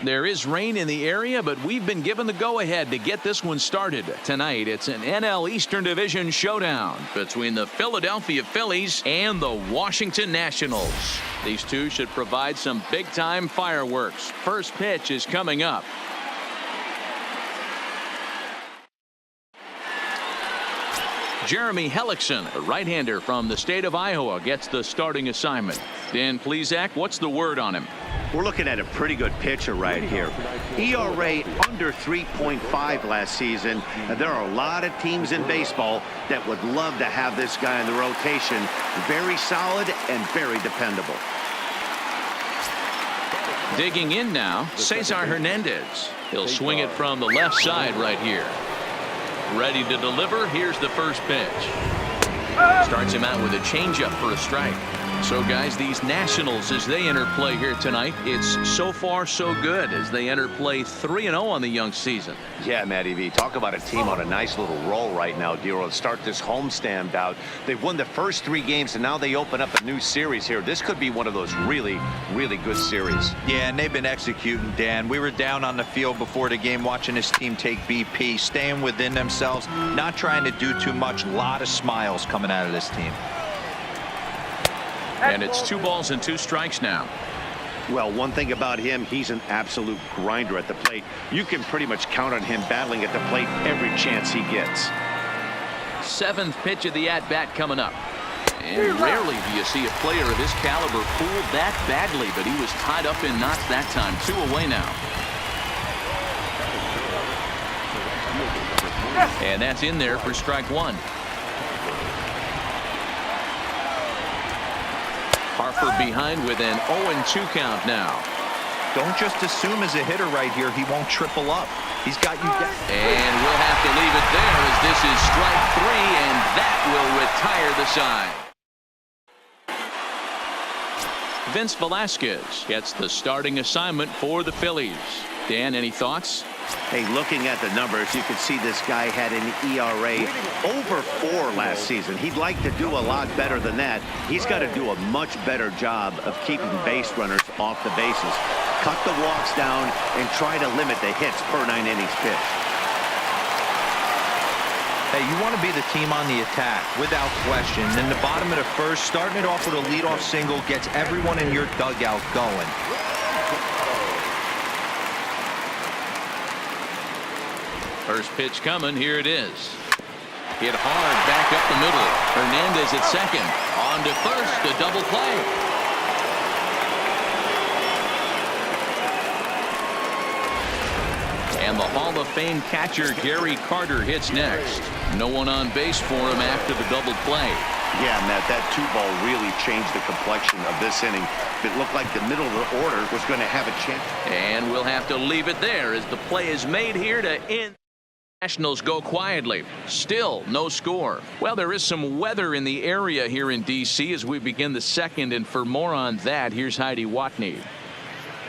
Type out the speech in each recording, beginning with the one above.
There is rain in the area, but we've been given the go-ahead to get this one started. Tonight, it's an NL Eastern Division showdown between the Philadelphia Phillies and the Washington Nationals. These two should provide some big-time fireworks. First pitch is coming up. Jeremy Hellickson, a right-hander from the state of Iowa, gets the starting assignment. Dan Plesac, what's the word on him? We're looking at a pretty good pitcher right here. ERA under 3.5 last season. There are a lot of teams in baseball that would love to have this guy in the rotation. Very solid and very dependable. Digging in now, Cesar Hernandez. He'll swing it from the left side right here. Ready to deliver. Here's the first pitch. Starts him out with a changeup for a strike. So, guys, these Nationals, as they enter play here tonight, it's so far so good as they enter play 3-0 on the young season. Yeah, Matty V. Talk about a team on a nice little roll right now, Dero. Start this homestand out. They've won the first 3 games, and now they open up a new series here. This could be one of those really, really good series. Yeah, and they've been executing, Dan. We were down on the field before the game watching this team take BP, staying within themselves, not trying to do too much. A lot of smiles coming out of this team. And it's 2 balls and 2 strikes now. Well, one thing about him, he's an absolute grinder at the plate. You can pretty much count on him battling at the plate every chance he gets. 7th pitch of the at-bat coming up. And rarely do you see a player of his caliber fooled that badly, but he was tied up in knots that time. 2 away now. And that's in there for strike 1. Harper behind with an 0-2 count now. Don't just assume as a hitter right here he won't triple up. He's got you down. And we'll have to leave it there as this is strike 3, and that will retire the side. Vince Velasquez gets the starting assignment for the Phillies. Dan, any thoughts? Hey, looking at the numbers, you can see this guy had an ERA over 4 last season. He'd like to do a lot better than that. He's got to do a much better job of keeping base runners off the bases. Cut the walks down and try to limit the hits per 9 innings pitched. Hey, you want to be the team on the attack, without question. In the bottom of the first, starting it off with a leadoff single gets everyone in your dugout going. First pitch coming. Here it is. Hit hard back up the middle. Hernandez at second. On to first. A double play. And the Hall of Fame catcher Gary Carter hits next. No one on base for him after the double play. Yeah, Matt, that 2-ball really changed the complexion of this inning. It looked like the middle of the order was going to have a chance. And we'll have to leave it there as the play is made here to end. Nationals go quietly. Still no score. Well, there is some weather in the area here in D.C. as we begin the second, and for more on that, here's Heidi Watney.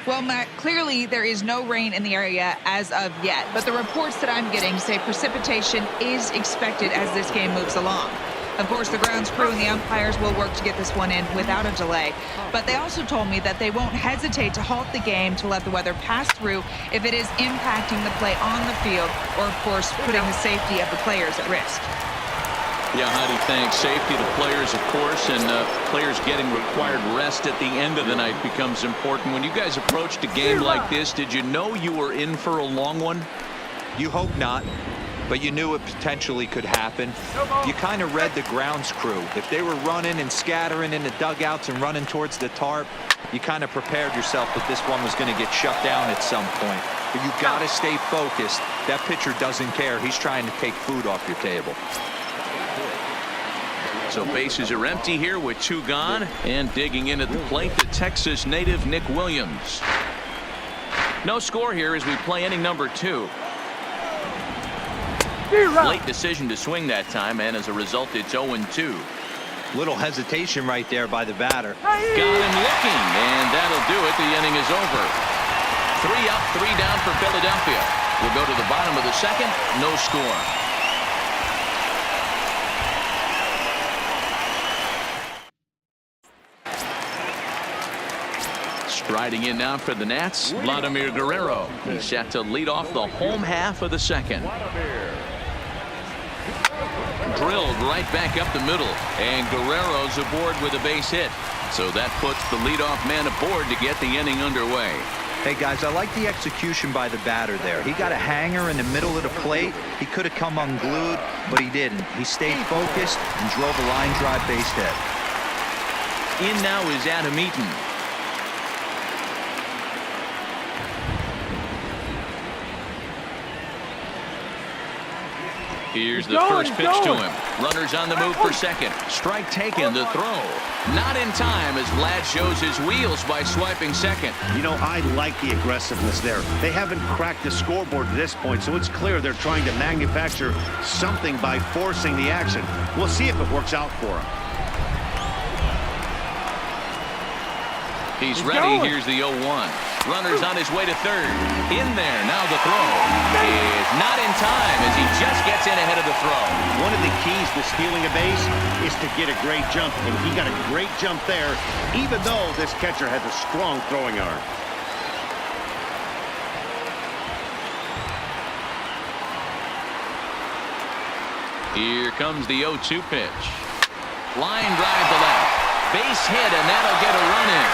Well, Matt, clearly there is no rain in the area as of yet, but the reports that I'm getting say precipitation is expected as this game moves along. Of course, the grounds crew and the umpires will work to get this one in without a delay. But they also told me that they won't hesitate to halt the game to let the weather pass through if it is impacting the play on the field or, of course, putting the safety of the players at risk. Yeah, Heidi, thanks. Safety of the players, of course, and players getting required rest at the end of the night becomes important. When you guys approached a game like this, did you know you were in for a long one? You hope not, but you knew it potentially could happen. You kind of read the grounds crew. If they were running and scattering in the dugouts and running towards the tarp, you kind of prepared yourself that this one was going to get shut down at some point. But you got to stay focused. That pitcher doesn't care. He's trying to take food off your table. So bases are empty here with 2 gone, and digging in at the plate, the Texas native Nick Williams. No score here as we play inning number 2. Late decision to swing that time, and as a result, it's 0-2. Little hesitation right there by the batter. Got him looking, and that'll do it. The inning is over. 3 up, 3 down for Philadelphia. We'll go to the bottom of the second. No score. Riding in now for the Nats, Vladimir Guerrero. He's set to lead off the home half of the second. Drilled right back up the middle, and Guerrero's aboard with a base hit. So that puts the leadoff man aboard to get the inning underway. Hey, guys, I like the execution by the batter there. He got a hanger in the middle of the plate. He could have come unglued, but he didn't. He stayed focused and drove a line drive base hit. In now is Adam Eaton. Here's the first pitch to him. Runners on the move for second. Strike taken, the throw. Not in time as Vlad shows his wheels by swiping second. You know, I like the aggressiveness there. They haven't cracked the scoreboard to this point, so it's clear they're trying to manufacture something by forcing the action. We'll see if it works out for them. He's ready. Here's the 0-1. Runners on his way to third. In there. Now the throw is not in time as he just gets in ahead of the throw. One of the keys to stealing a base is to get a great jump, and he got a great jump there, even though this catcher has a strong throwing arm. Here comes the 0-2 pitch. Line drive to left. Base hit, and that'll get a run in.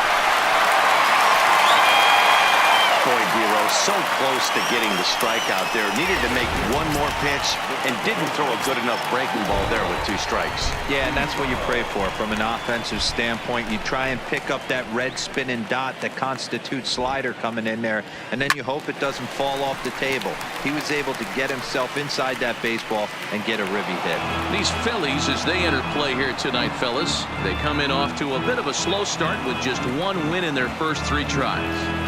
Boy, Bureau, so close to getting the strikeout there. Needed to make one more pitch and didn't throw a good enough breaking ball there with 2 strikes. Yeah, and that's what you pray for from an offensive standpoint. You try and pick up that red spinning dot that constitutes slider coming in there, and then you hope it doesn't fall off the table. He was able to get himself inside that baseball and get a ribby hit. These Phillies, as they enter play here tonight, fellas, they come in off to a bit of a slow start with just 1 win in their first 3 tries.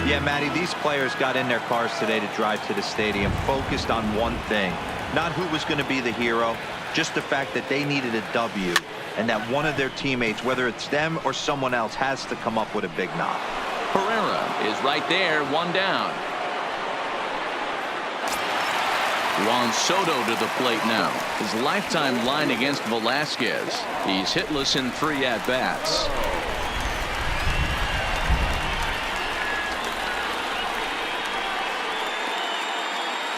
Yeah, Matty, these players got in their cars today to drive to the stadium focused on one thing. Not who was going to be the hero, just the fact that they needed a W and that one of their teammates, whether it's them or someone else, has to come up with a big knock. Pereira is right there, 1 down. Juan Soto to the plate now. His lifetime line against Velasquez. He's hitless in 3 at-bats.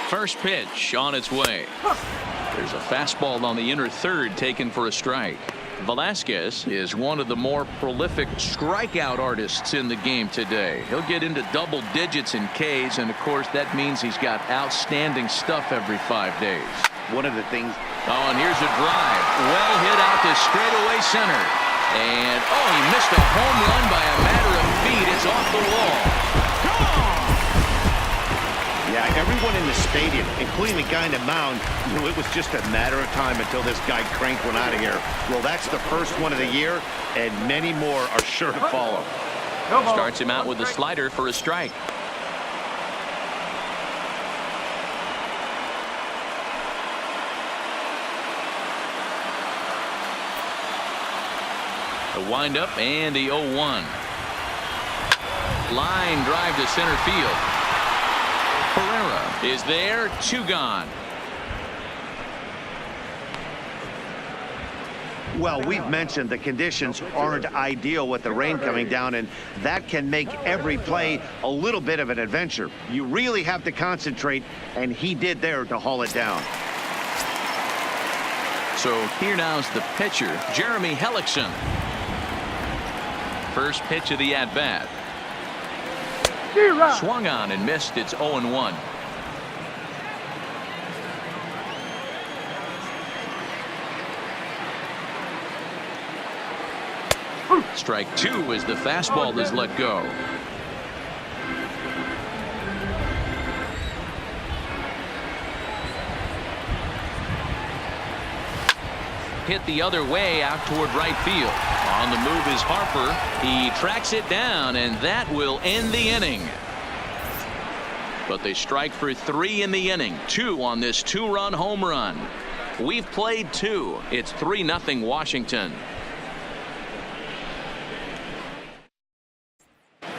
First pitch on its way. There's a fastball on the inner third taken for a strike. Velasquez is one of the more prolific strikeout artists in the game today. He'll get into double digits in Ks, and of course that means he's got outstanding stuff every 5 days. One of the things. Oh, and here's a drive. Well hit out to straightaway center. And, oh, he missed a home run by a matter of feet. It's off the wall. Yeah, everyone in the stadium, including the guy in the mound, knew it was just a matter of time until this guy cranked one out of here. Well, that's the first one of the year, and many more are sure to follow. Starts him out with a slider for a strike. The windup and the 0-1. Line drive to center field. Pereira is there, 2 gone. Well, we've mentioned the conditions aren't ideal with the rain coming down, and that can make every play a little bit of an adventure. You really have to concentrate, and he did there to haul it down. So here now's the pitcher, Jeremy Hellickson. First pitch of the at-bat. Swung on and missed. It's 0-1. Strike 2 as the fastball is let go. Hit the other way out toward right field. On the move is Harper. He tracks it down, and that will end the inning. But they strike for 3 in the inning. 2 on this 2-run home run. We've played 2. It's 3-0 Washington.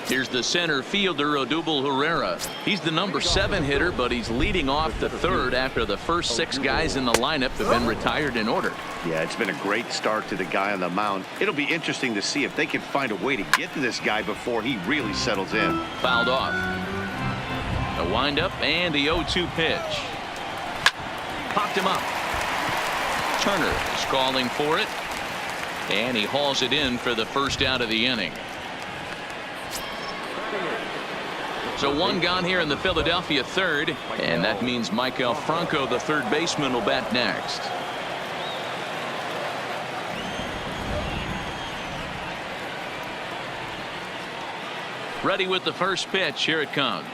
Here's the center fielder, Odubel Herrera. He's the number 7 hitter, but he's leading off the third after the first 6 guys in the lineup have been retired in order. Yeah, it's been a great start to the guy on the mound. It'll be interesting to see if they can find a way to get to this guy before he really settles in. Fouled off. The windup and the 0-2 pitch. Popped him up. Turner is calling for it. And he hauls it in for the first out of the inning. So 1 gone here in the Philadelphia third, and that means Michael Franco, the third baseman, will bat next. Ready with the first pitch. Here it comes.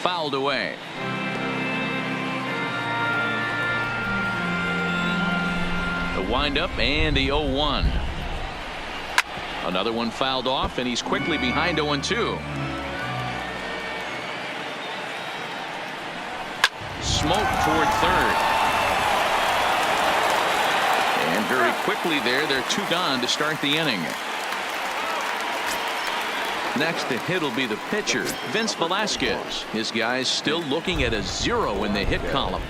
Fouled away. The windup and the 0-1. Another one fouled off, and he's quickly behind 0-2. Smoke toward third. And very quickly they're 2 gone to start the inning. Next to hit will be the pitcher, Vince Velasquez. His guy's still looking at a 0 in the hit column.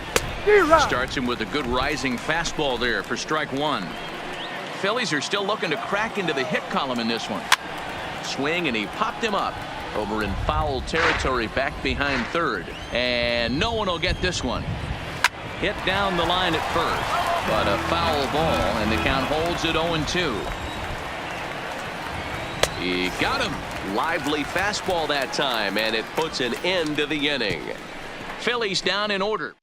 Starts him with a good rising fastball there for strike 1. Phillies are still looking to crack into the hit column in this one. Swing, and he popped him up over in foul territory back behind third. And no one will get this one. Hit down the line at first, but a foul ball, and the count holds at 0-2. He got him. Lively fastball that time, and it puts an end to the inning. Phillies down in order.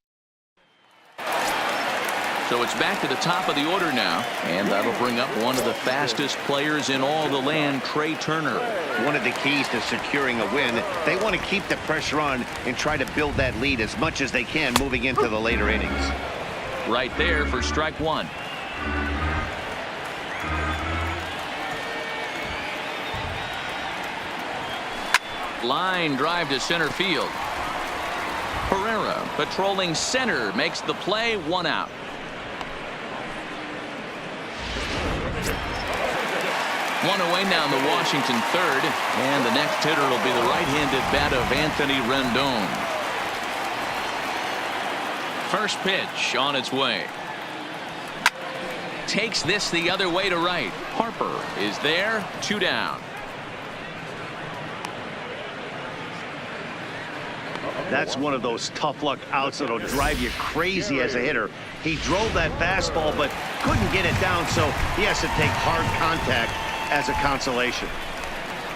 So it's back to the top of the order now, and that'll bring up one of the fastest players in all the land, Trey Turner. One of the keys to securing a win, they want to keep the pressure on and try to build that lead as much as they can moving into the later innings. Right there for strike 1. Line drive to center field. Herrera patrolling center makes the play. 1 out. One away now in the Washington third, and the next hitter will be the right-handed bat of Anthony Rendon. First pitch on its way. Takes this the other way to right. Harper is there. 2 down. That's one of those tough luck outs that'll drive you crazy as a hitter. He drove that fastball but couldn't get it down, so he has to take hard contact as a consolation.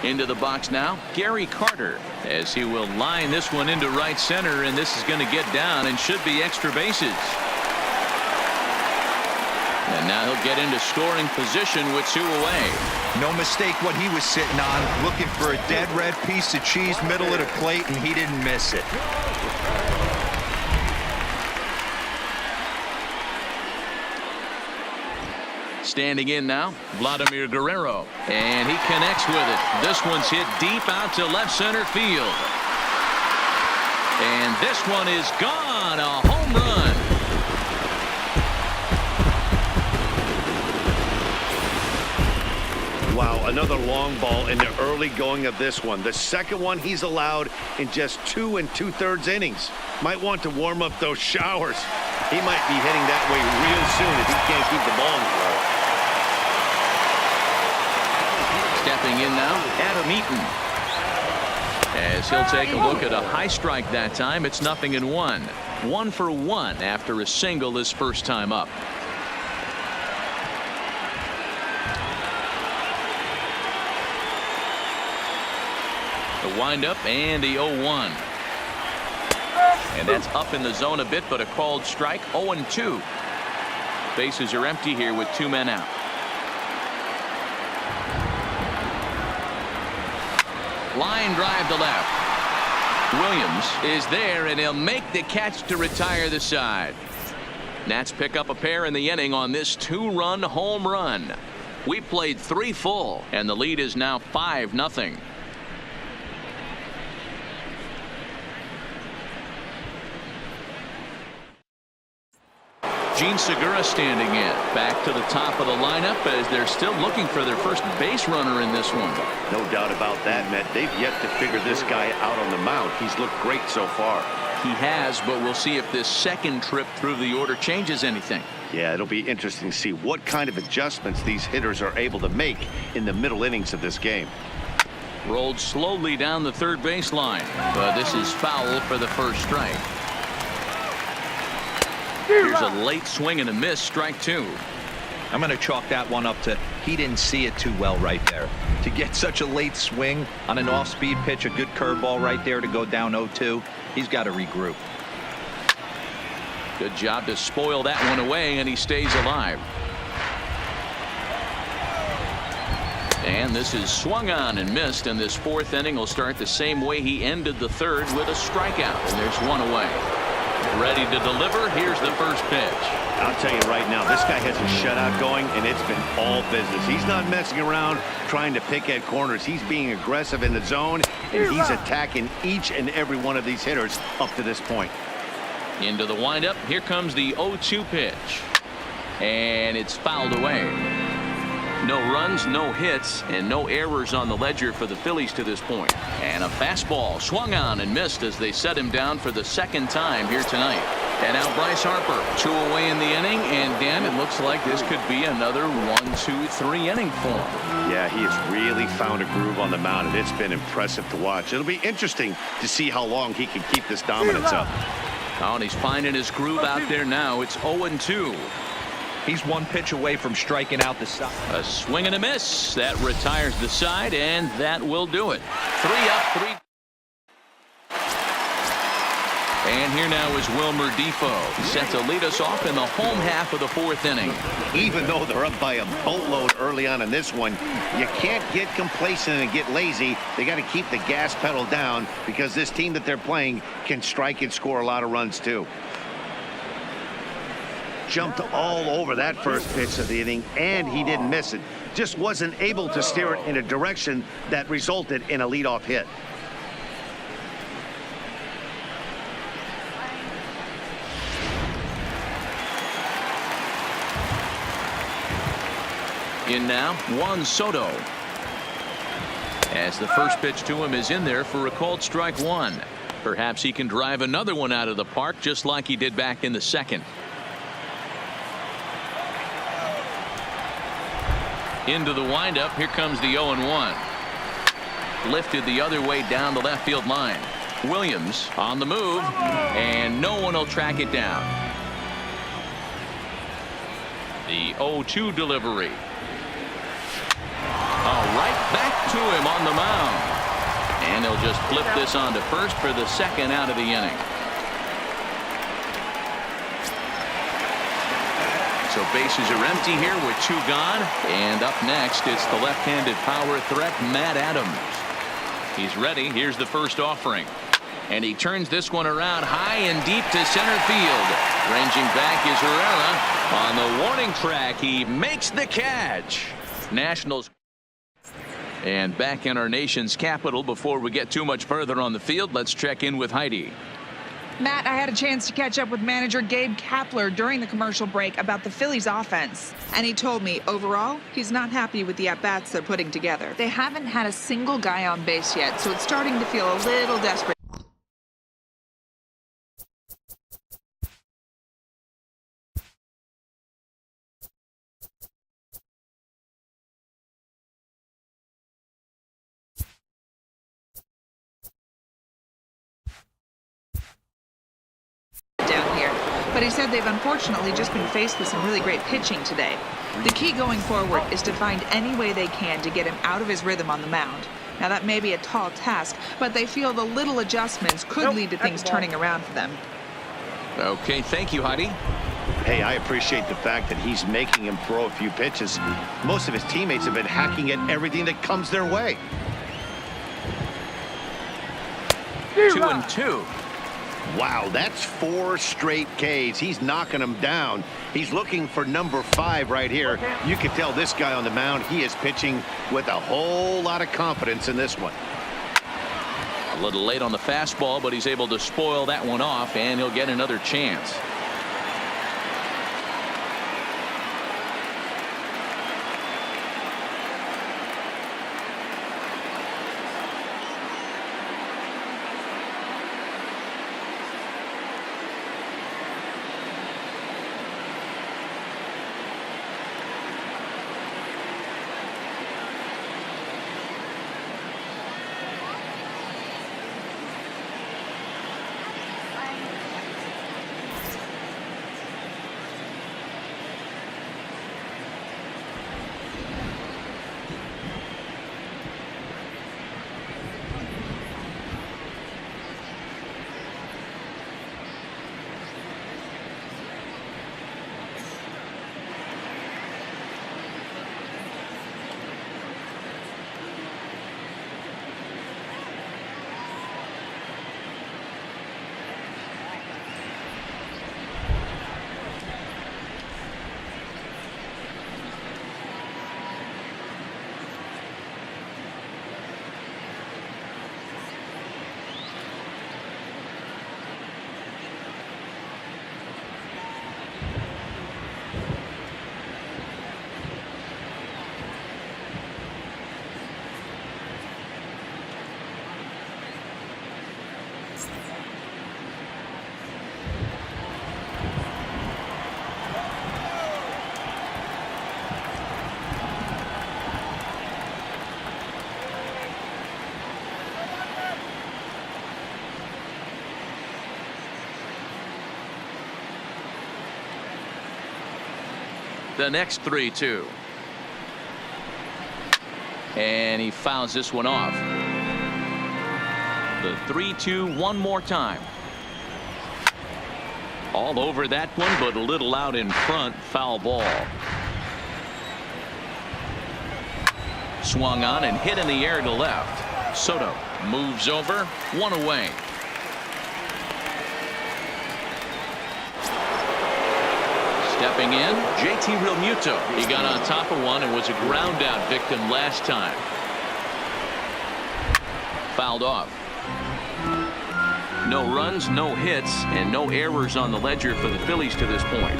Into the box now, Gary Carter, as he will line this one into right center, and this is going to get down and should be extra bases. And now he'll get into scoring position with 2 away. No mistake what he was sitting on, looking for a dead red piece of cheese middle of the plate, and he didn't miss it. Standing in now, Vladimir Guerrero, and he connects with it. This one's hit deep out to left center field. And this one is gone. A home run. Wow, another long ball in the early going of this one. The second one he's allowed in just 2 2/3 innings. Might want to warm up those showers. He might be heading that way real soon if he can't keep the ball in the ball. Stepping in now, Adam Eaton. As he'll take a look at a high strike that time, it's 0-1. 1 for 1 after a single his first time up. The windup and the 0-1. And that's up in the zone a bit, but a called strike. 0-2. Bases are empty here with 2 men out. Line drive to left. Williams is there, and he'll make the catch to retire the side. Nats pick up a pair in the inning on this 2-run home run. We played 3 full, and the lead is now 5-0. Gene Segura standing in. Back to the top of the lineup as they're still looking for their first base runner in this one. No doubt about that, Matt. They've yet to figure this guy out on the mound. He's looked great so far. He has, but we'll see if this second trip through the order changes anything. Yeah, it'll be interesting to see what kind of adjustments these hitters are able to make in the middle innings of this game. Rolled slowly down the third baseline, but this is foul for the first strike. Here's a late swing and a miss, strike two. I'm going to chalk that one up to he didn't see it too well right there. To get such a late swing on an off-speed pitch, a good curveball right there to go down 0-2, he's got to regroup. Good job to spoil that one away, and he stays alive. And this is swung on and missed, and this fourth inning will start the same way he ended the third with a strikeout, and there's one away. Ready to deliver. Here's the first pitch. I'll tell you right now, this guy has a shutout going, and it's been all business. He's not messing around trying to pick at corners. He's being aggressive in the zone, and he's attacking each and every one of these hitters up to this point. Into the windup. Here comes the 0-2 pitch. And it's fouled away. No runs, no hits, and no errors on the ledger for the Phillies to this point. And a fastball swung on and missed as they set him down for the second time here tonight. And now Bryce Harper, 2 away in the inning, and Dan, it looks like this could be another 1-2-3 inning for him. Yeah, he has really found a groove on the mound, and it's been impressive to watch. It'll be interesting to see how long he can keep this dominance up. Oh, and he's finding his groove out there now. It's 0-2. He's one pitch away from striking out the side. A swing and a miss. That retires the side, and that will do it. 3 up, 3. And here now is Wilmer Defoe, set to lead us off in the home half of the fourth inning. Even though they're up by a boatload early on in this one, you can't get complacent and get lazy. They got to keep the gas pedal down because this team that they're playing can strike and score a lot of runs too. Jumped all over that first pitch of the inning, and he didn't miss it. Just wasn't able to steer it in a direction that resulted in a leadoff hit. In now, Juan Soto. As the first pitch to him is in there for a called strike one. Perhaps he can drive another one out of the park just like he did back in the second. Into the windup. Here comes the 0-1. Lifted the other way down the left field line. Williams on the move, and no one will track it down. The 0-2 delivery. Right back to him on the mound. And they'll just flip this on to first for the second out of the inning. So bases are empty here with 2 gone. And up next, it's the left-handed power threat, Matt Adams. He's ready. Here's the first offering. And he turns this one around high and deep to center field. Ranging back is Herrera. On the warning track, he makes the catch. Nationals. And back in our nation's capital, before we get too much further on the field, let's check in with Heidi. Matt, I had a chance to catch up with manager Gabe Kapler during the commercial break about the Phillies offense. And he told me, overall, he's not happy with the at-bats they're putting together. They haven't had a single guy on base yet, so it's starting to feel a little desperate. Down here, but he said they've unfortunately just been faced with some really great pitching today. The key going forward is to find any way they can to get him out of his rhythm on the mound. Now that may be a tall task, but they feel the little adjustments could lead to things turning around for them. Okay, thank you, Heidi. Hey, I appreciate the fact that he's making him throw a few pitches. Most of his teammates have been hacking at everything that comes their way. 2-2. Wow, that's 4 straight Ks. He's knocking them down. He's looking for number 5 right here. You can tell this guy on the mound, he is pitching with a whole lot of confidence in this one. A little late on the fastball, but he's able to spoil that one off, and he'll get another chance. The next 3-2. And he fouls this one off. The 3-2 one more time. All over that one, but a little out in front. Foul ball. Swung on and hit in the air to left. Soto moves over. One away. Stepping in, JT Realmuto. He got on top of one and was a ground out victim last time. Fouled off. No runs, no hits, and no errors on the ledger for the Phillies to this point.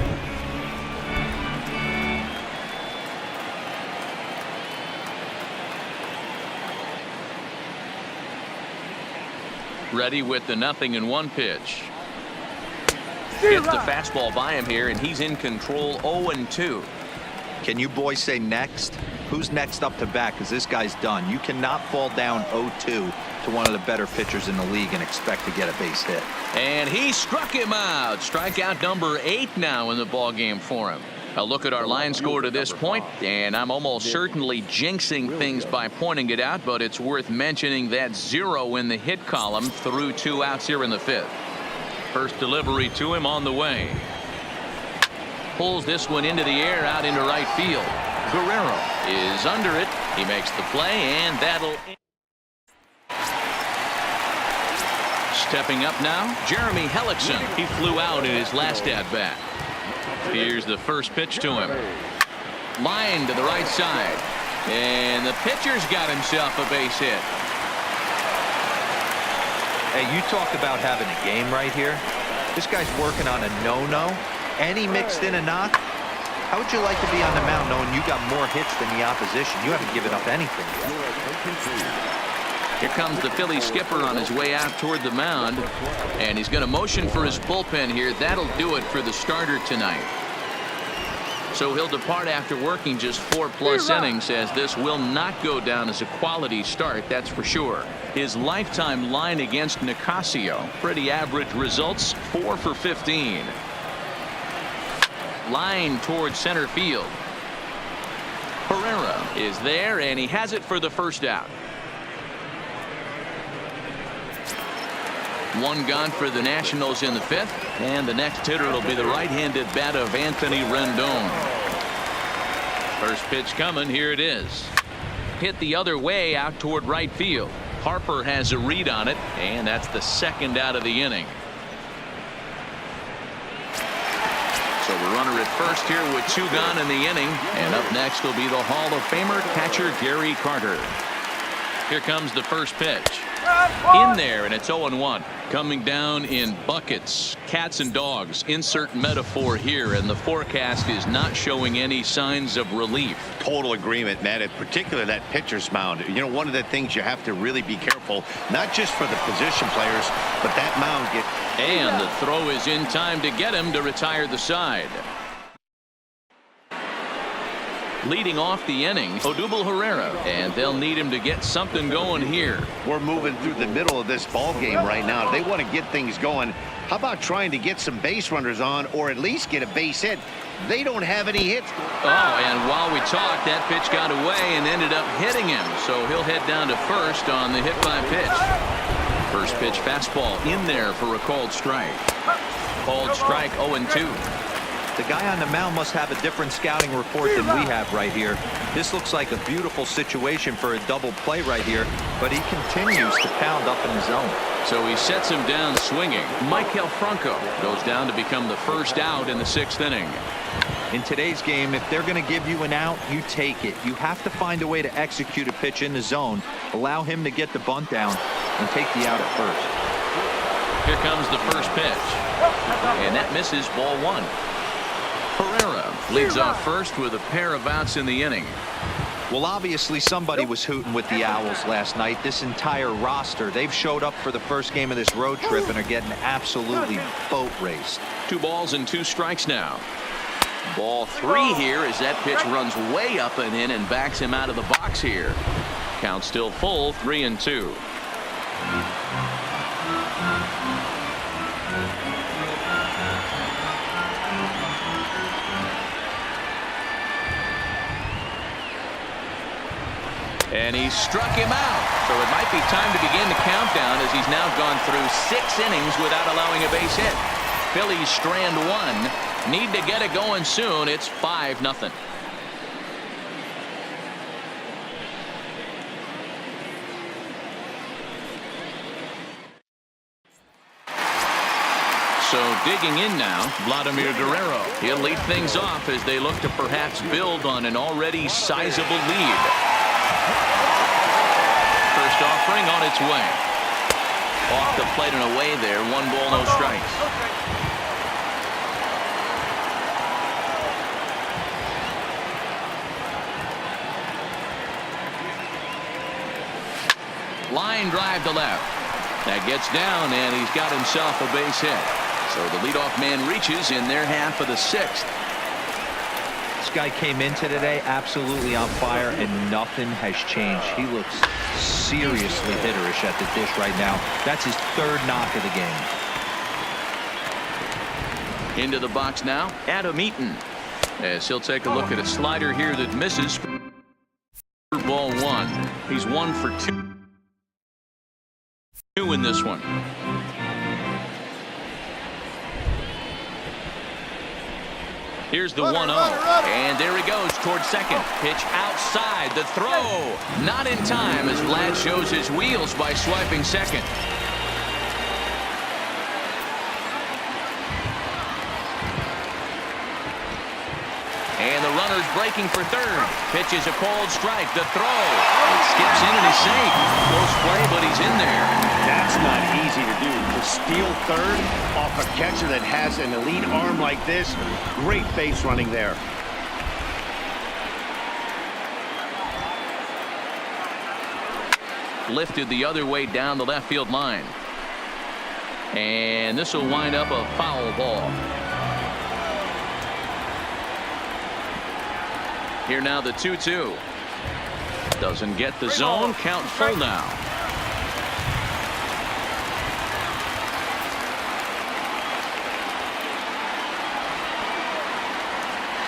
Ready with the 0-1 pitch. Gets the fastball by him here, and he's in control. 0-2. Can you boys say next? Who's next up to bat? Because this guy's done. You cannot fall down 0-2 to one of the better pitchers in the league and expect to get a base hit. And he struck him out. Strikeout number 8 now in the ball game for him. A look at our line score to this point, and I'm almost certainly jinxing things by pointing it out, but it's worth mentioning that 0 in the hit column through 2 outs here in the 5th. First delivery to him on the way. Pulls this one into the air out into right field. Guerrero is under it. He makes the play, and that'll... Stepping up now, Jeremy Hellickson. He flew out in his last at-bat. Here's the first pitch to him. Line to the right side. And the pitcher's got himself a base hit. Hey, you talk about having a game right here. This guy's working on a no-no, and he mixed in a knock. How would you like to be on the mound knowing you got more hits than the opposition? You haven't given up anything yet. Here comes the Philly skipper on his way out toward the mound, and he's going to motion for his bullpen here. That'll do it for the starter tonight. So he'll depart after working just 4+ innings, as this will not go down as a quality start, that's for sure. His lifetime line against Nicasio, pretty average results, 4 for 15. Line towards center field. Herrera is there, and he has it for the first out. One gone for the Nationals in the 5th, and the next hitter will be the right-handed bat of Anthony Rendon. First pitch coming. Here it is. Hit the other way out toward right field. Harper has a read on it, and that's the second out of the inning. So the runner at first here with 2 gone in the inning, and up next will be the Hall of Famer catcher Gary Carter. Here comes the first pitch. In there, and it's 0-1. Coming down in buckets, cats and dogs. Insert metaphor here, and the forecast is not showing any signs of relief. Total agreement, Matt. In particular, that pitcher's mound. You know, one of the things you have to really be careful, not just for the position players, but that mound And the throw is in time to get him to retire the side. Leading off the inning, Odubel Herrera, and they'll need him to get something going here. We're moving through the middle of this ball game right now. If they want to get things going, how about trying to get some base runners on, or at least get a base hit? They don't have any hits. Oh, and while we talked, that pitch got away and ended up hitting him, so he'll head down to first on the hit by pitch. First pitch fastball in there for a called strike. Called strike. 0-2. The guy on the mound must have a different scouting report than we have right here. This looks like a beautiful situation for a double play right here, but he continues to pound up in the zone. So he sets him down swinging. Maikel Franco goes down to become the first out in the 6th inning. In today's game, if they're going to give you an out, you take it. You have to find a way to execute a pitch in the zone, allow him to get the bunt down, and take the out at first. Here comes the first pitch, and that misses, ball 1. Herrera leads off first with a pair of outs in the inning. Well, obviously somebody was hooting with the Owls last night. This entire roster, they've showed up for the first game of this road trip and are getting absolutely boat raced. 2 balls and 2 strikes now. Ball 3 here as that pitch runs way up and in and backs him out of the box here. Count still full, 3-2. And he struck him out. So it might be time to begin the countdown as he's now gone through 6 innings without allowing a base hit. Phillies strand 1. Need to get it going soon. It's 5-0. So digging in now, Vladimir Guerrero. He'll lead things off as they look to perhaps build on an already sizable lead. First offering on its way. Off the plate and away there. 1 ball, no strikes. Line drive to left. That gets down, and he's got himself a base hit. So the leadoff man reaches in their half of the 6th. This guy came into today absolutely on fire, and nothing has changed. He looks seriously hitterish at the dish right now. That's his 3rd knock of the game. Into the box now, Adam Eaton. As he'll take a look at a slider here that misses for ball 1. He's 1 for 2 in this one. Here's the 1-0. And there he goes towards second. Pitch outside. The throw. Not in time as Vlad shows his wheels by swiping second. And the runner's breaking for third. Pitch is a cold strike. The throw. It skips in and he's safe. Close play, but he's in there. That's not easy to do. To steal third off a catcher that has an elite arm like this. Great base running there. Lifted the other way down the left field line. And this will wind up a foul ball. Here now the 2-2. Doesn't get the zone. Count full now.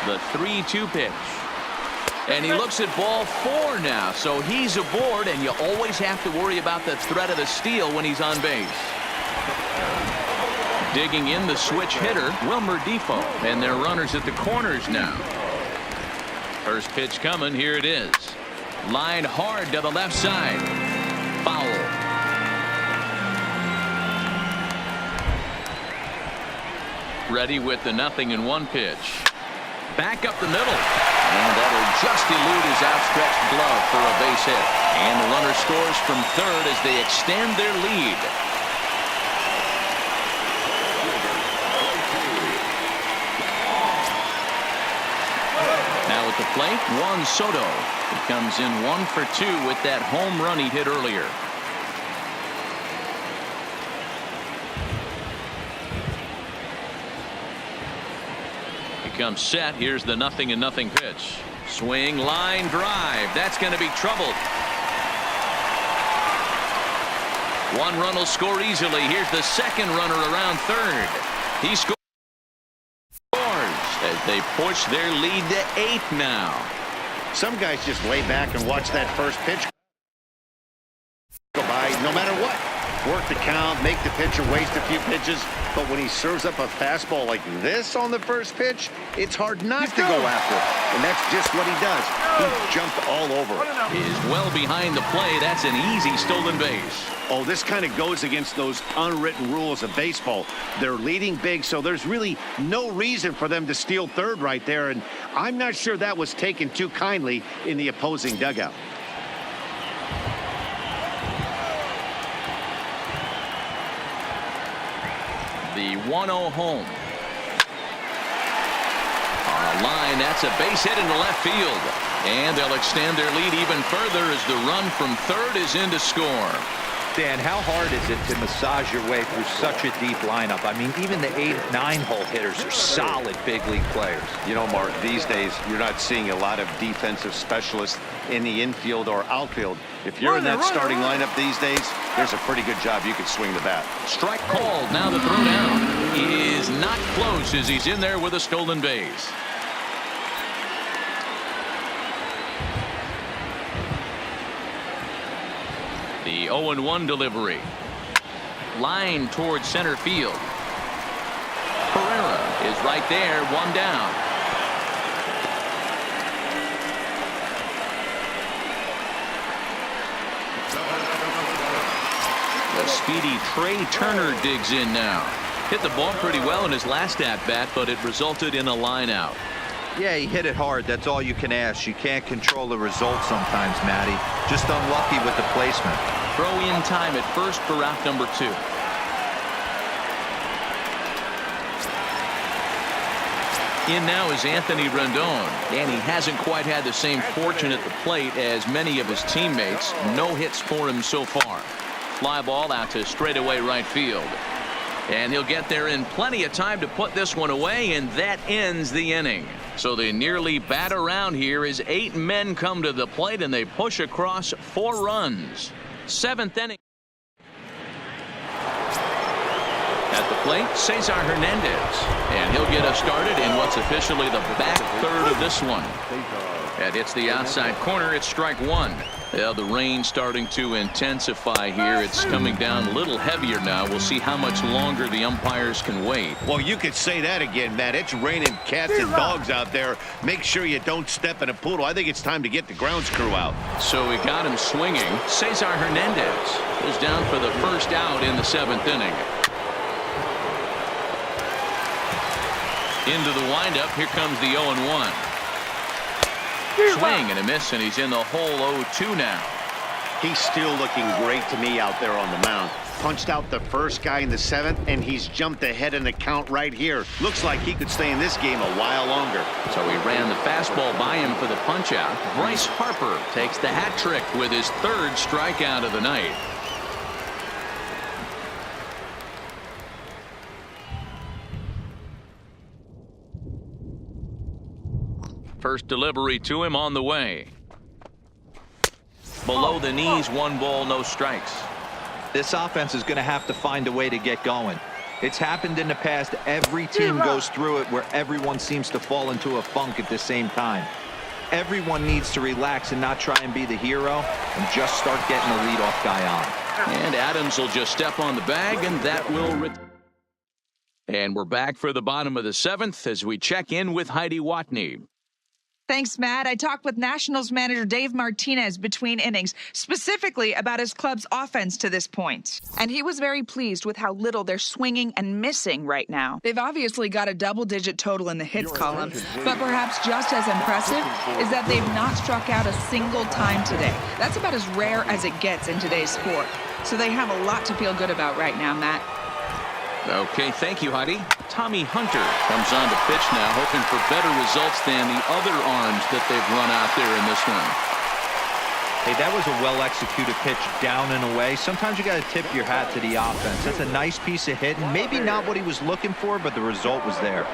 The 3-2 pitch. And he looks at ball 4 now. So he's aboard, and you always have to worry about the threat of the steal when he's on base. Digging in the switch hitter, Wilmer Defoe. And their runners at the corners now. First pitch coming. Here it is. Line hard to the left side. Foul. Ready with the 0-1 pitch. Back up the middle. And that'll just elude his outstretched glove for a base hit. And the runner scores from third as they extend their lead. Now at the plate, Juan Soto. He comes in 1 for 2 with that home run he hit earlier. Comes set. Here's the 0-0 pitch. Swing, line drive. That's going to be troubled. 1 run will score easily. Here's the second runner around third. He scores as they push their lead to 8 now. Some guys just lay back and watch that first pitch go by no matter what. Work the count, make the pitcher waste a few pitches, but when he serves up a fastball like this on the first pitch, it's hard not to go after it. And that's just what he does. He jumped all over it. He is well behind the play. That's an easy stolen base. Oh, this kind of goes against those unwritten rules of baseball. They're leading big, so there's really no reason for them to steal third right there, and I'm not sure that was taken too kindly in the opposing dugout. The 1-0 home. On a line, that's a base hit into left field. And they'll extend their lead even further as the run from third is in to score. Dan, how hard is it to massage your way through such a deep lineup? I mean, even the 8-9 hole hitters are solid big league players. You know, Mark, these days you're not seeing a lot of defensive specialists in the infield or outfield. If you're in that starting lineup these days, there's a pretty good job you could swing the bat. Strike called. Now the throw down. He is not close as he's in there with a stolen base. The 0-1 delivery. Line towards center field. Pereira is right there, one down. The speedy Trey Turner digs in now. Hit the ball pretty well in his last at-bat, but it resulted in a line out. Yeah, he hit it hard. That's all you can ask. You can't control the result sometimes, Matty. Just unlucky with the placement. Throw in time at first for out number 2. In now is Anthony Rendon, and he hasn't quite had the same fortune at the plate as many of his teammates. No hits for him so far. Fly ball out to straightaway right field. And he'll get there in plenty of time to put this one away, and that ends the inning. So they nearly bat around here as 8 men come to the plate, and they push across 4 runs. 7th inning. At the plate, Cesar Hernandez. And he'll get us started in what's officially the back third of this one. And it's the outside corner. It's strike 1. Yeah, the rain starting to intensify here. It's coming down a little heavier now. We'll see how much longer the umpires can wait. Well, you could say that again, Matt. It's raining cats and dogs out there. Make sure you don't step in a poodle. I think it's time to get the grounds crew out. So we got him swinging. Cesar Hernandez is down for the first out in the 7th inning. Into the windup. Here comes the 0-1. Swing and a miss, and he's in the hole 0-2 now. He's still looking great to me out there on the mound. Punched out the first guy in the 7th, and he's jumped ahead in the count right here. Looks like he could stay in this game a while longer. So he ran the fastball by him for the punch-out. Bryce Harper takes the hat trick with his 3rd strikeout of the night. First delivery to him on the way. Below the knees, 1 ball, no strikes. This offense is going to have to find a way to get going. It's happened in the past. Every team goes through it where everyone seems to fall into a funk at the same time. Everyone needs to relax and not try and be the hero and just start getting the leadoff guy on. And Adams will just step on the bag, and that will and we're back for the bottom of the 7th as we check in with Heidi Watney. Thanks, Matt. I talked with Nationals manager Dave Martinez between innings, specifically about his club's offense to this point. And he was very pleased with how little they're swinging and missing right now. They've obviously got a double-digit total in the hits column, but perhaps just as impressive is that they've not struck out a single time today. That's about as rare as it gets in today's sport. So they have a lot to feel good about right now, Matt. Okay, thank you, Heidi. Tommy Hunter comes on to pitch now, hoping for better results than the other arms that they've run out there in this one. Hey, that was a well-executed pitch down and away. Sometimes you got to tip your hat to the offense. That's a nice piece of hitting. Maybe not what he was looking for, but the result was there.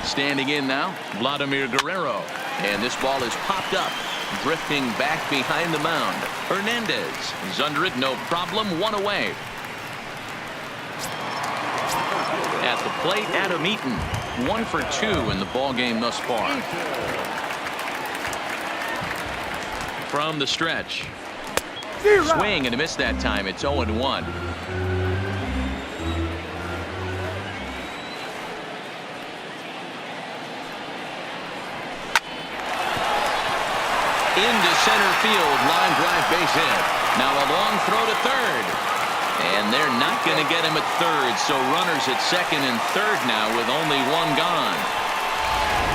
Standing in now, Vladimir Guerrero. And this ball is popped up, drifting back behind the mound. Hernandez is under it, no problem, 1 away. At the plate, Adam Eaton, 1 for 2 in the ball game thus far. From the stretch. Swing and a miss that time. It's 0-1. Into center field, line drive, base hit. Now a long throw to 3rd. And they're not going to get him at 3rd, so runners at 2nd and 3rd now with only 1 gone.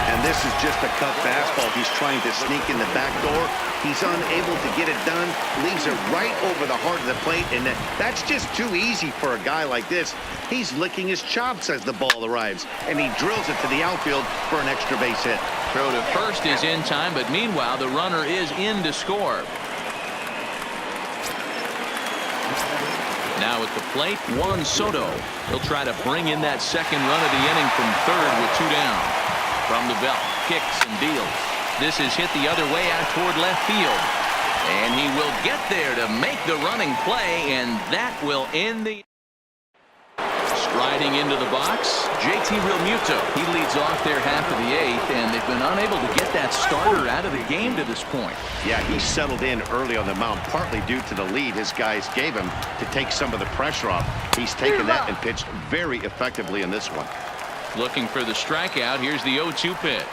And this is just a cut fastball. He's trying to sneak in the back door. He's unable to get it done. Leaves it right over the heart of the plate, and that's just too easy for a guy like this. He's licking his chops as the ball arrives, and he drills it to the outfield for an extra base hit. Throw to first is in time, but meanwhile the runner is in to score. Now at the plate, Juan Soto. He'll try to bring in that 2nd run of the inning from 3rd with 2 down. From the belt, kicks and deals. This is hit the other way out toward left field. And he will get there to make the running play, and that will end the... Stride Heading into the box, JT Realmuto. He leads off their half of the eighth, and they've been unable to get that starter out of the game to this point. Yeah, he settled in early on the mound, partly due to the lead his guys gave him to take some of the pressure off. He's taken that and pitched very effectively in this one. Looking for the strikeout. Here's the 0-2 pitch.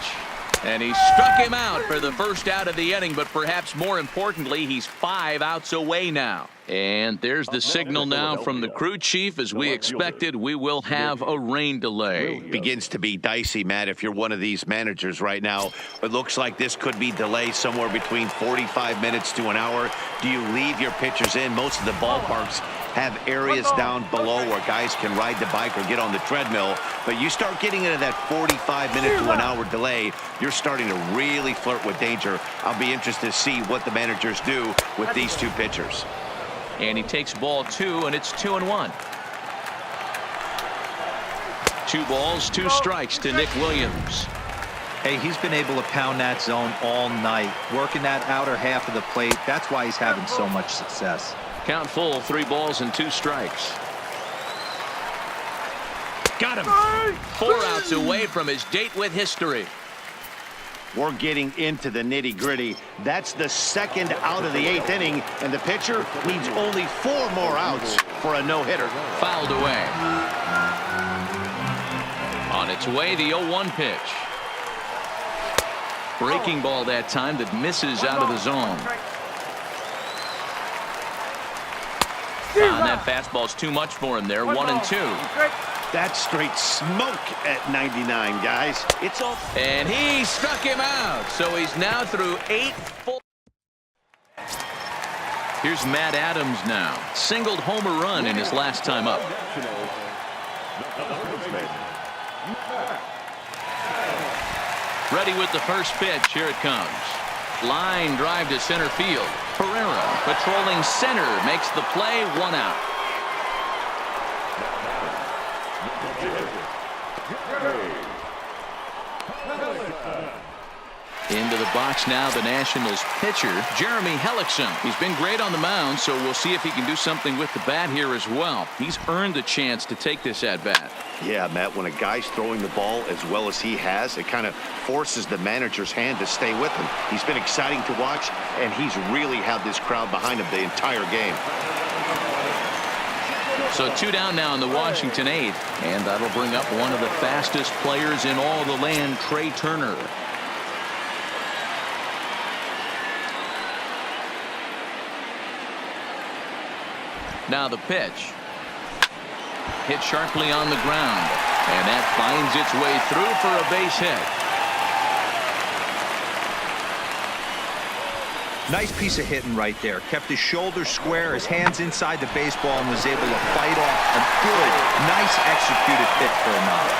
And he struck him out for the first out of the inning, but perhaps more importantly, he's 5 outs away now. And there's the signal now from the crew chief. As we expected, we will have a rain delay. Begins to be dicey, Matt, if you're one of these managers right now. It looks like this could be delayed somewhere between 45 minutes to an hour. Do you leave your pitchers in? Most of the ballparks have areas down below where guys can ride the bike or get on the treadmill. But you start getting into that 45-minute to an hour delay, you're starting to really flirt with danger. I'll be interested to see what the managers do with these two pitchers. And he takes ball 2, and it's 2-1. 2 balls, 2 strikes to Nick Williams. Hey, he's been able to pound that zone all night, working that outer half of the plate. That's why he's having so much success. Count full, 3 balls and 2 strikes. Got him. 4 outs away from his date with history. We're getting into the nitty-gritty. That's the second out of the 8th inning, and the pitcher needs only 4 more outs for a no-hitter. Fouled away. On its way, the 0-1 pitch. Breaking ball that time that misses out of the zone. And that fastball's too much for him there. 1-2. That's straight smoke at 99, guys. It's all. And he struck him out. So he's now through 8 full. Here's Matt Adams now. Singled homer run in his last time up. Ready with the first pitch. Here it comes. Line drive to center field. Pereira patrolling center makes the play. 1 out. Into the box now, the Nationals pitcher, Jeremy Hellickson. He's been great on the mound, so we'll see if he can do something with the bat here as well. He's earned the chance to take this at-bat. Yeah, Matt, when a guy's throwing the ball as well as he has, it kind of forces the manager's hand to stay with him. He's been exciting to watch, and he's really had this crowd behind him the entire game. So 2 down now in the Washington 8th, and that'll bring up one of the fastest players in all the land, Trey Turner. Now the pitch. Hit sharply on the ground, and that finds its way through for a base hit. Nice piece of hitting right there. Kept his shoulders square, his hands inside the baseball, and was able to fight off a good, nice executed hit for a knock.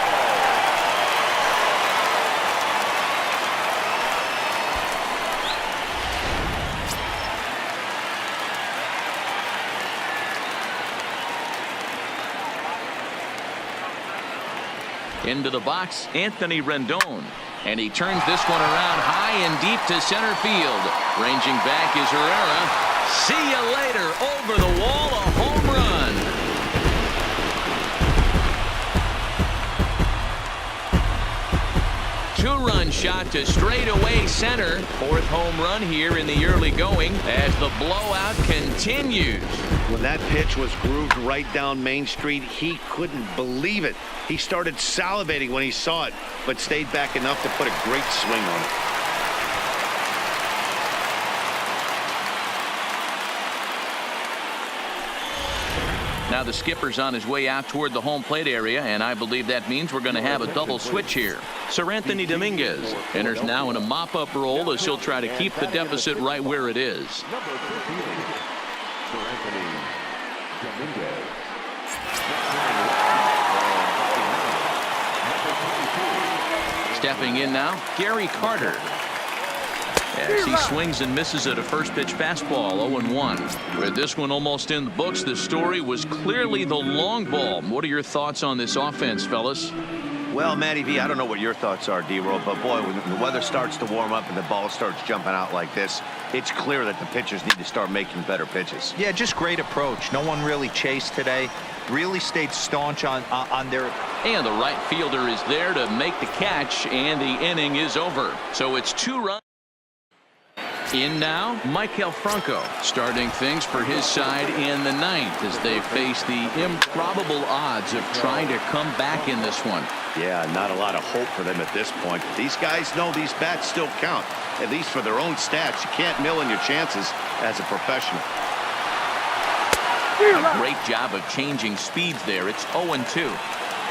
Into the box, Anthony Rendon. And he turns this one around high and deep to center field. Ranging back is Herrera. See you later. Over the wall, a home run. Two-run shot to straightaway center. 4th home run here in the early going as the blowout continues. When that pitch was grooved right down Main Street, he couldn't believe it. He started salivating when he saw it, but stayed back enough to put a great swing on it. Now the skipper's on his way out toward the home plate area, and I believe that means we're going to have a double switch here. Sir Anthony Dominguez enters now in a mop-up role as he'll try to keep the deficit right where it is. Stepping in now, Gary Carter. As he swings and misses at a first pitch fastball, 0-1. With this one almost in the books, the story was clearly the long ball. What are your thoughts on this offense, fellas? Well, Matty V, I don't know what your thoughts are, D-Roll, but boy, when the weather starts to warm up and the ball starts jumping out like this, it's clear that the pitchers need to start making better pitches. Yeah, just great approach. No one really chased today. Really stayed staunch on their... And the right fielder is there to make the catch, and the inning is over. So it's 2 runs. In now, Michael Franco starting things for his side in the 9th as they face the improbable odds of trying to come back in this one. Yeah, not a lot of hope for them at this point. These guys know these bats still count, at least for their own stats. You can't mill in your chances as a professional. A great job of changing speeds there. It's 0-2.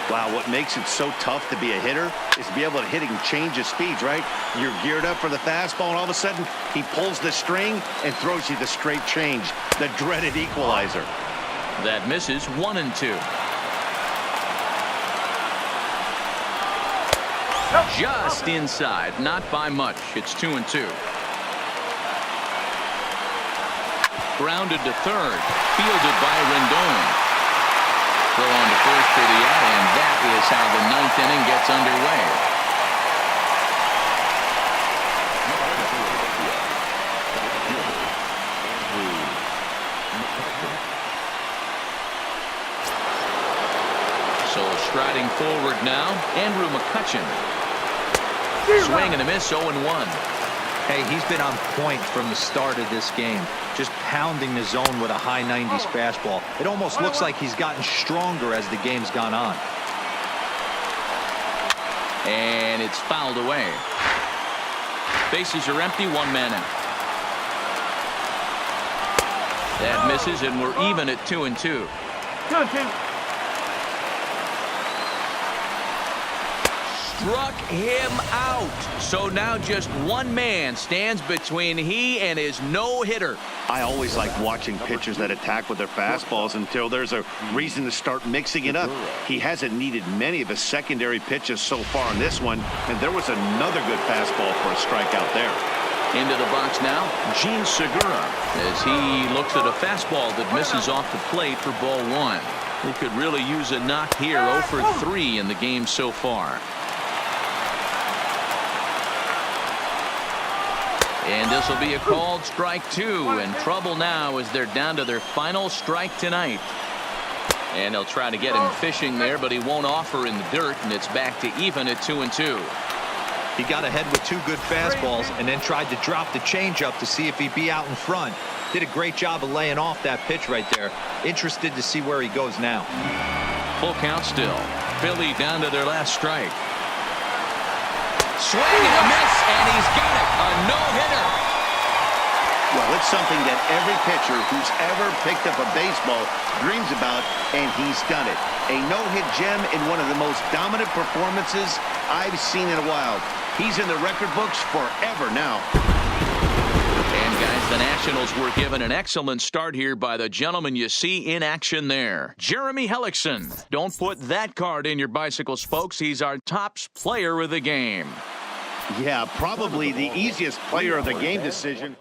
Wow, what makes it so tough to be a hitter is to be able to hit and change of speeds, right? You're geared up for the fastball, and all of a sudden, he pulls the string and throws you the straight change, the dreaded equalizer. That misses 1-2. Just inside, not by much. It's 2-2. Grounded to third, fielded by Rendon. Throw on to first for the out, and that is how the 9th inning gets underway. So striding forward now, Andrew McCutchen. Swing and a miss, 0-1. Hey, he's been on point from the start of this game, just pounding the zone with a high 90s fastball. It almost looks like he's gotten stronger as the game's gone on. And it's fouled away. Bases are empty, 1 man out. That misses, and we're even at 2-2. 2-2. Struck him out. So now just 1 man stands between he and his no-hitter. I always like watching pitchers that attack with their fastballs until there's a reason to start mixing it up. He hasn't needed many of his secondary pitches so far in this one, and there was another good fastball for a strikeout there. Into the box now, Gene Segura, as he looks at a fastball that misses off the plate for ball 1. He could really use a knock here. 0 for 3 in the game so far. And this will be a called strike 2, and trouble now as they're down to their final strike tonight. And they'll try to get him fishing there, but he won't offer in the dirt, and it's back to even at 2-2. He got ahead with 2 good fastballs and then tried to drop the changeup to see if he'd be out in front. Did a great job of laying off that pitch right there. Interested to see where he goes now. Full count still. Philly down to their last strike. Swing and a miss, and he's got it. A no-hitter. Well, it's something that every pitcher who's ever picked up a baseball dreams about, and he's done it. A no-hit gem in one of the most dominant performances I've seen in a while. He's in the record books forever now. And guys, the Nationals were given an excellent start here by the gentleman you see in action there, Jeremy Hellickson. Don't put that card in your bicycles, folks. He's our top player of the game. Yeah, probably the easiest player of the game decision.